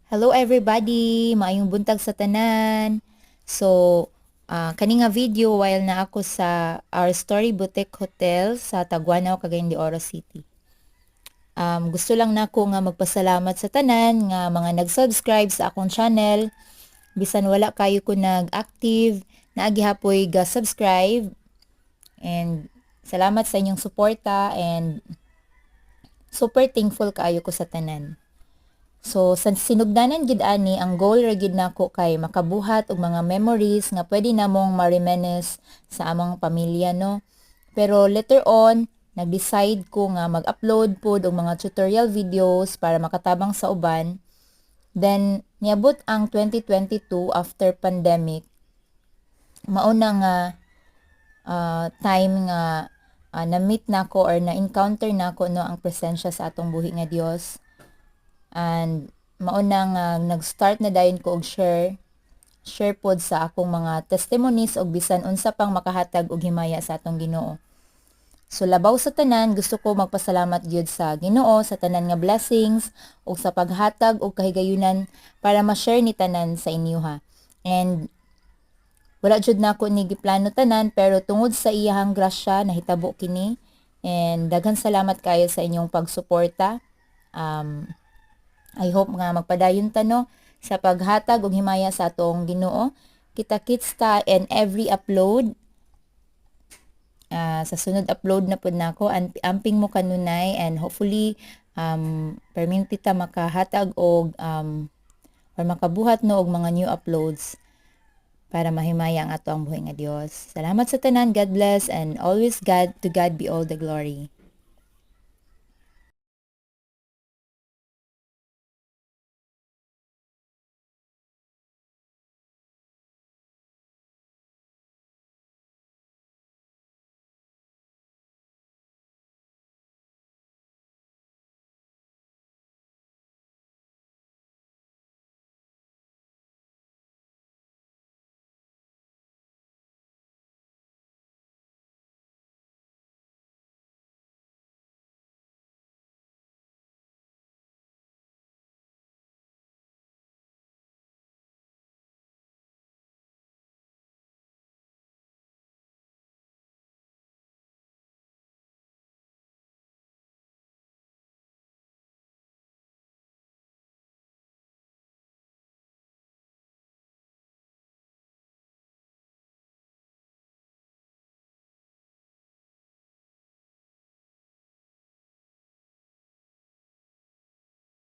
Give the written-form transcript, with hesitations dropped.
Hello everybody! Maayong buntag sa tanan. So, kani nga video while na ako sa Our Story Boutique Hotel sa Taguanaw, Cagayan de Oro City. Gusto lang nako nga magpasalamat sa tanan nga mga nag-subscribe sa akong channel. Bisan wala kayo ko nag-active, naagi hapoy ga-subscribe. And salamat sa inyong suporta and super thankful kaayo ko sa tanan. So, sa sinugdanan gid ani ang goal ra gid nako kay makabuhat og mga memories nga pwede namong ma-reminisce sa among pamilya, no. Pero later on, nag-decide ko nga mag-upload pod og mga tutorial videos para makatabang sa uban. Then niabot ang 2022 after pandemic. Mao na nga time nga na-meet nako or na-encounter nako no ang presensya sa atong buhi nga Dios. And maunang nag-start na dayon ko og share pod sa akong mga testimonies og bisan unsa pang makahatag og himaya sa atong Ginoo. So labaw sa tanan, gusto ko magpasalamat gyud sa Ginoo sa tanan nga blessings ug sa paghatag og kahigayunan para ma-share ni tanan sa inyo ha. And wala jud nako ni giplano tanan pero tungod sa iyahang grasya nahitabo kini and daghan salamat kayo sa inyong pagsuporta. I hope nga magpadayon ta no sa paghatag og himaya sa atong Ginoo. Kita-kits ta in every upload. Sa sunod upload na pud nako amping mo kanunay and hopefully perminti ta makahatag og or makabuhat no og mga new uploads para mahimaya ang ato ang buhi nga Dios. Salamat sa tanan. God bless and always to God be all the glory.